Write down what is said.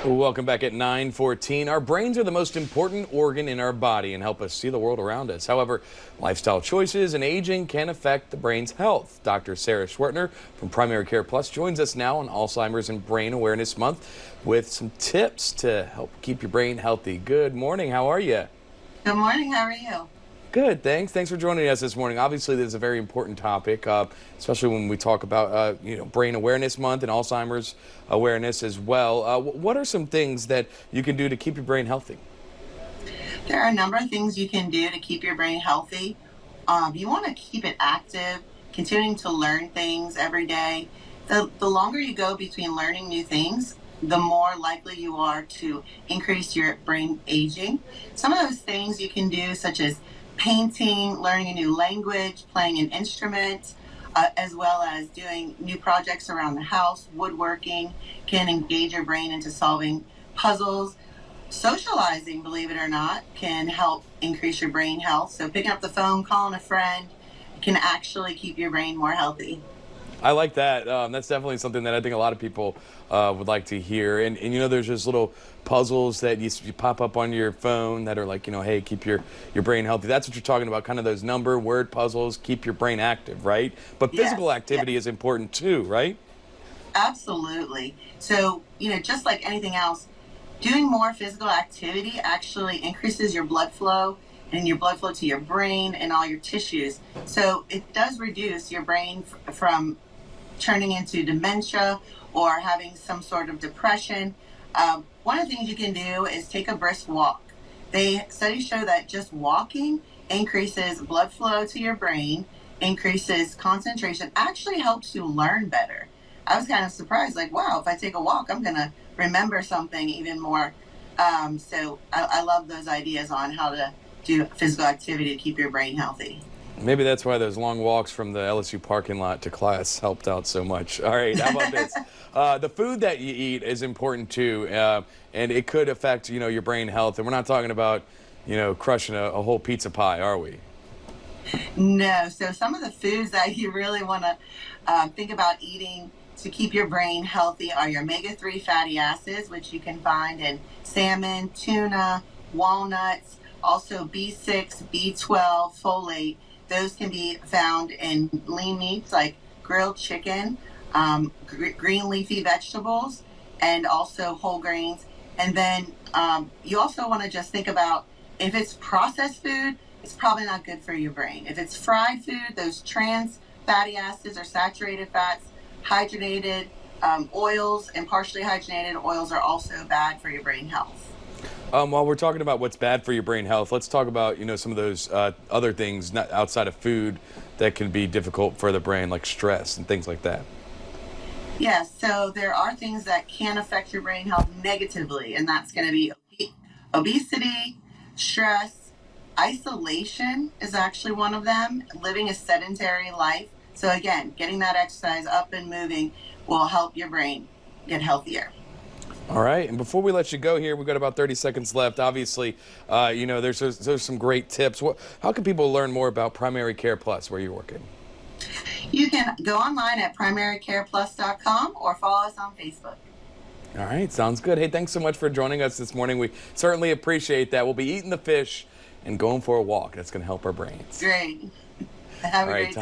Welcome back at 9:14. Our brains are the most important organ in our body and help us see the world around us. However, lifestyle choices and aging can affect the brain's health. Dr. Sarah Schwertner from Primary Care Plus joins us now on Alzheimer's and Brain Awareness Month with some tips to help keep your brain healthy. Good morning. How are you? Good morning. How are you? Good, thanks. Thanks for joining us this morning. Obviously, this is a very important topic, especially when we talk about, Brain Awareness Month and Alzheimer's awareness as well. What are some things that you can do to keep your brain healthy? There are a number of things you can do to keep your brain healthy. You want to keep it active, continuing to learn things every day. The longer you go between learning new things, the more likely you are to increase your brain aging. Some of those things you can do, such as painting, learning a new language, playing an instrument, as well as doing new projects around the house, woodworking, can engage your brain into solving puzzles. Socializing, believe it or not, can help increase your brain health. So picking up the phone, calling a friend can actually keep your brain more healthy. I like that. That's definitely something that I think a lot of people would like to hear. And there's just little puzzles that you pop up on your phone that are like, hey, keep your brain healthy. That's what you're talking about, kind of those number word puzzles, keep your brain active, right? But physical activity is important too, right? Absolutely. So, just like anything else, doing more physical activity actually increases your blood flow and your blood flow to your brain and all your tissues. So it does reduce your brain from turning into dementia or having some sort of depression. One of the things you can do is take a brisk walk. Studies show that just walking increases blood flow to your brain, increases concentration, actually helps you learn better. I was kind of surprised, like, wow, if I take a walk, I'm going to remember something even more. So I love those ideas on how to do physical activity to keep your brain healthy. Maybe that's why those long walks from the LSU parking lot to class helped out so much. All right, how about this? The food that you eat is important too, and it could affect, your brain health. And we're not talking about, crushing a whole pizza pie, are we? No, so some of the foods that you really want to think about eating to keep your brain healthy are your omega-3 fatty acids, which you can find in salmon, tuna, walnuts, also B6, B12, folate. Those can be found in lean meats like grilled chicken, green leafy vegetables, and also whole grains. And then you also want to just think about if it's processed food, it's probably not good for your brain. If it's fried food, those trans fatty acids or saturated fats, hydrogenated oils, and partially hydrogenated oils are also bad for your brain health. While we're talking about what's bad for your brain health, let's talk about, some of those other things not outside of food that can be difficult for the brain, like stress and things like that. Yes, so there are things that can affect your brain health negatively, and that's going to be obesity, stress, isolation is actually one of them, living a sedentary life. So again, getting that exercise up and moving will help your brain get healthier. All right, and before we let you go here, we've got about 30 seconds left. Obviously, there's some great tips. How can people learn more about Primary Care Plus, where you're working? You can go online at primarycareplus.com or follow us on Facebook. All right, sounds good. Hey, thanks so much for joining us this morning. We certainly appreciate that. We'll be eating the fish and going for a walk. That's going to help our brains. Great. Have a great day.